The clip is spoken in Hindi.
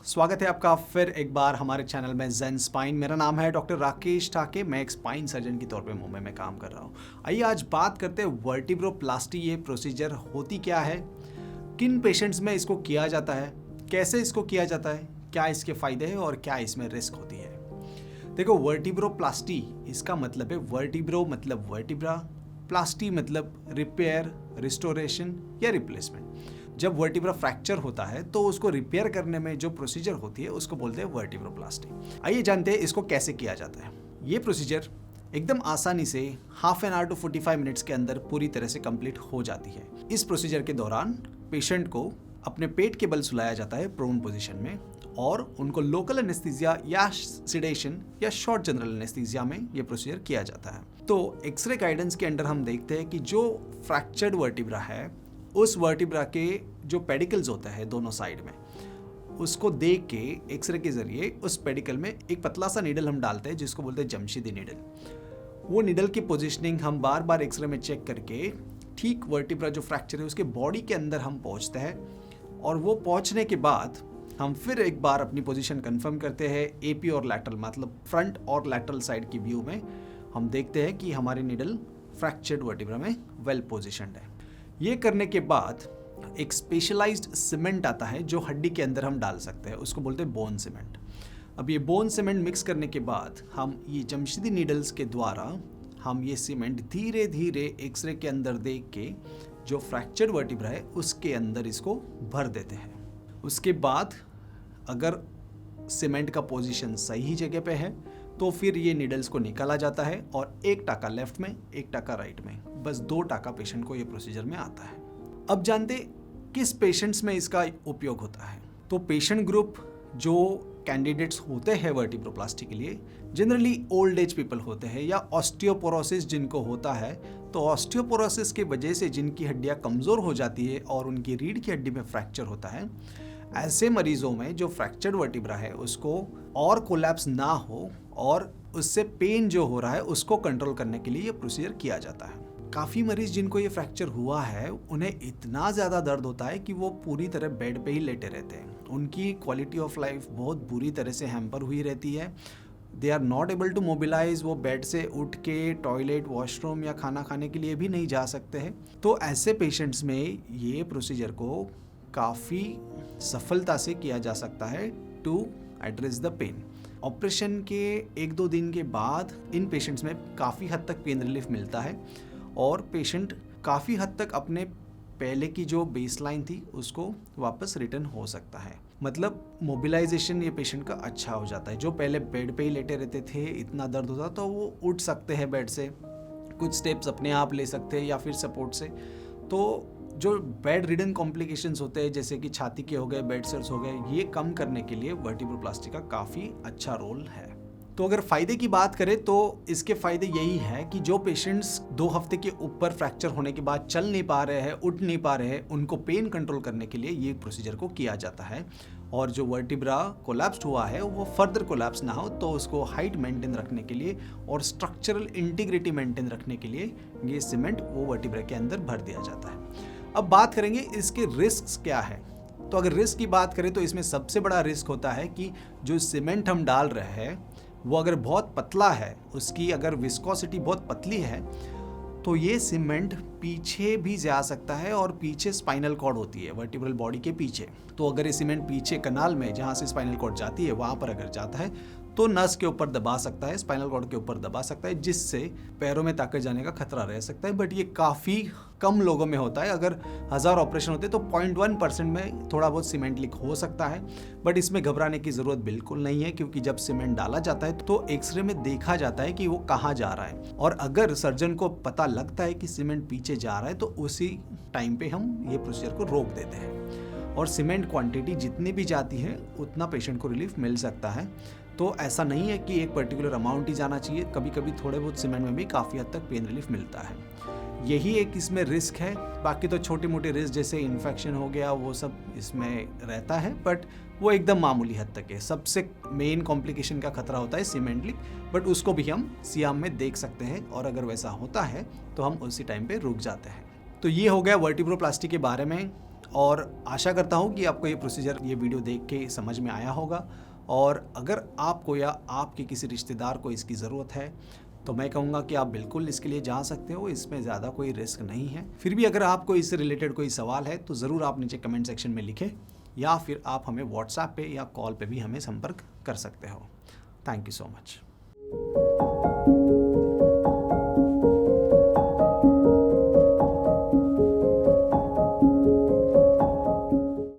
स्वागत है आपका फिर एक बार हमारे चैनल में जेन स्पाइन। मेरा नाम है डॉक्टर राकेश ठाके। मैं एक स्पाइन सर्जन के तौर पे मुंबई में काम कर रहा हूँ। आइए आज बात करते हैं वर्टिब्रोप्लास्टी। ये प्रोसीजर होती क्या है, किन पेशेंट्स में इसको किया जाता है, कैसे इसको किया जाता है, क्या इसके फ़ायदे हैं और क्या इसमें रिस्क होती है। देखो, वर्टिब्रोप्लास्टी इसका मतलब है वर्टिब्रो मतलब वर्टिब्रा, प्लास्टी मतलब रिपेयर, रिस्टोरेशन या रिप्लेसमेंट। जब वर्टिब्रा फ्रैक्चर होता है तो उसको रिपेयर करने में जो प्रोसीजर होती है उसको बोलते हैं वर्टिब्रोप्लास्टी। आइए जानते हैं इसको कैसे किया जाता है। ये प्रोसीजर एकदम आसानी से half an hour to 45 minutes के अंदर पूरी तरह से कंप्लीट हो जाती है। इस प्रोसीजर के दौरान पेशेंट को अपने पेट के बल सुलाया जाता है प्रोन पोजीशन में और उनको लोकल एनेस्थीसिया या सिडेशन या शॉर्ट जनरल एनेस्थीसिया में ये प्रोसीजर किया जाता है। तो एक्सरे गाइडेंस के अंडर हम देखते हैं कि जो फ्रैक्चर्ड वर्टिब्रा है उस वर्टिब्रा के जो पेडिकल्स होता है दोनों साइड में, उसको देख के एक्सरे के जरिए उस पेडिकल में एक पतला सा नीडल हम डालते हैं जिसको बोलते हैं जमशीदी नीडल। वो नीडल की पोजीशनिंग हम बार बार एक्सरे में चेक करके ठीक वर्टिब्रा जो फ्रैक्चर है उसके बॉडी के अंदर हम पहुंचते हैं और वो पहुंचने के बाद हम फिर एक बार अपनी पोजीशन कंफर्म करते हैं। एपी और लैटरल मतलब फ्रंट और लैटरल साइड की व्यू में हम देखते हैं कि हमारी नीडल फ्रैक्चर्ड वर्टिब्रा में वेल पोजीशनड है। ये करने के बाद एक स्पेशलाइज्ड सीमेंट आता है जो हड्डी के अंदर हम डाल सकते हैं, उसको बोलते हैं बोन सीमेंट। अब ये बोन सीमेंट मिक्स करने के बाद हम ये जमशीदी नीडल्स के द्वारा हम ये सीमेंट धीरे धीरे एक्सरे के अंदर देख के जो फ्रैक्चर्ड वर्टिब्रा है उसके अंदर इसको भर देते हैं। उसके बाद अगर सीमेंट का पोजीशन सही जगह पे है तो फिर ये नीडल्स को निकाला जाता है और एक टाका लेफ्ट में एक टाका राइट में, बस 2 टाका पेशेंट को ये प्रोसीजर में आता है। अब जानते किस पेशेंट्स में इसका उपयोग होता है। तो पेशेंट ग्रुप जो कैंडिडेट्स होते हैं वर्टिब्रोप्लास्टी के लिए जनरली ओल्ड एज पीपल होते हैं या ऑस्टियोपोरोसिस जिनको होता है। तो ऑस्टियोपोरोसिस की वजह से जिनकी हड्डियां कमज़ोर हो जाती है और उनकी रीढ़ की हड्डी में फ्रैक्चर होता है, ऐसे मरीजों में जो फ्रैक्चर्ड वर्टिब्रा है उसको और कोलैप्स ना हो और उससे पेन जो हो रहा है उसको कंट्रोल करने के लिए ये प्रोसीजर किया जाता है। काफ़ी मरीज जिनको ये फ्रैक्चर हुआ है उन्हें इतना ज़्यादा दर्द होता है कि वो पूरी तरह बेड पे ही लेटे रहते हैं। उनकी क्वालिटी ऑफ लाइफ बहुत बुरी तरह से हैम्पर हुई रहती है। They are not able to mobilise. वो बेड से उठ के टॉयलेट, वॉशरूम या खाना खाने के लिए भी नहीं जा सकते हैं। तो ऐसे पेशेंट्स में ये प्रोसीजर को काफ़ी सफलता से किया जा सकता है to address the pain. Operation के 1-2 दिन के बाद इन पेशेंट्स में काफ़ी हद तक पेन रिलीफ मिलता है और पेशेंट काफ़ी हद तक अपने पहले की जो बेसलाइन थी उसको वापस रिटर्न हो सकता है। मतलब मोबिलाइजेशन ये पेशेंट का अच्छा हो जाता है। जो पहले बेड पे ही लेटे रहते थे, इतना दर्द होता तो वो उठ सकते हैं बेड से, कुछ स्टेप्स अपने आप ले सकते हैं या फिर सपोर्ट से। तो जो बेड रिडन कॉम्प्लिकेशंस होते हैं जैसे कि छाती के हो गए, बेड सेल्स हो गए, ये कम करने के लिए वर्टिब्रोप्लास्टी का काफ़ी अच्छा रोल है। तो अगर फ़ायदे की बात करें तो इसके फ़ायदे यही है कि जो पेशेंट्स 2 हफ्ते के ऊपर फ्रैक्चर होने के बाद चल नहीं पा रहे हैं, उठ नहीं पा रहे हैं, उनको पेन कंट्रोल करने के लिए ये प्रोसीजर को किया जाता है। और जो वर्टिब्रा कोलैप्स्ड हुआ है वो फर्दर कोलैप्स ना हो तो उसको हाइट मेंटेन रखने के लिए और स्ट्रक्चरल इंटीग्रिटी मेंटेन रखने के लिए ये सीमेंट वो वर्टिब्रा के अंदर भर दिया जाता है। अब बात करेंगे इसके रिस्क क्या है। तो अगर रिस्क की बात करें तो इसमें सबसे बड़ा रिस्क होता है कि जो सीमेंट हम डाल रहे हैं वो अगर बहुत पतला है, उसकी अगर विस्कोसिटी बहुत पतली है तो ये सीमेंट पीछे भी जा सकता है और पीछे स्पाइनल कॉर्ड होती है वर्टिब्रल बॉडी के पीछे। तो अगर ये सीमेंट पीछे कनाल में जहाँ से स्पाइनल कॉर्ड जाती है वहाँ पर अगर जाता है तो नस के ऊपर दबा सकता है, स्पाइनल कॉर्ड के ऊपर दबा सकता है, जिससे पैरों में ताकत जाने का खतरा रह सकता है। बट ये काफ़ी कम लोगों में होता है। अगर 1000 ऑपरेशन होते तो 0.1% में थोड़ा बहुत सीमेंट लीक हो सकता है। बट इसमें घबराने की ज़रूरत बिल्कुल नहीं है क्योंकि जब सीमेंट डाला जाता है तो एक्सरे में देखा जाता है कि वो कहाँ जा रहा है और अगर सर्जन को पता लगता है कि सीमेंट पीछे जा रहा है तो उसी टाइम पे हम ये प्रोसीजर को रोक देते हैं और सीमेंट क्वांटिटी जितनी भी जाती है उतना पेशेंट को रिलीफ मिल सकता है। तो ऐसा नहीं है कि एक पर्टिकुलर अमाउंट ही जाना चाहिए, कभी कभी थोड़े बहुत सीमेंट में भी काफ़ी हद तक पेन रिलीफ मिलता है। यही एक इसमें रिस्क है। बाकी तो छोटी मोटी रिस्क जैसे इन्फेक्शन हो गया वो सब इसमें रहता है बट वो एकदम मामूली हद तक है। सबसे मेन कॉम्प्लिकेशन का खतरा होता है सीमेंट लीक, बट उसको भी हम सियाम में देख सकते हैं और अगर वैसा होता है तो हम उसी टाइम पे रुक जाते हैं। तो ये हो गया वर्टिब्रोप्लास्टी के बारे में और आशा करता हूँ कि आपको ये प्रोसीजर, ये वीडियो देख के समझ में आया होगा। और अगर आपको या आपके किसी रिश्तेदार को इसकी ज़रूरत है तो मैं कहूँगा कि आप बिल्कुल इसके लिए जा सकते हो, इसमें ज़्यादा कोई रिस्क नहीं है। फिर भी अगर आपको इससे रिलेटेड कोई सवाल है तो ज़रूर आप नीचे कमेंट सेक्शन में लिखें, या फिर आप हमें व्हाट्सएप पे या कॉल पे भी हमें संपर्क कर सकते हो। Thank you so much.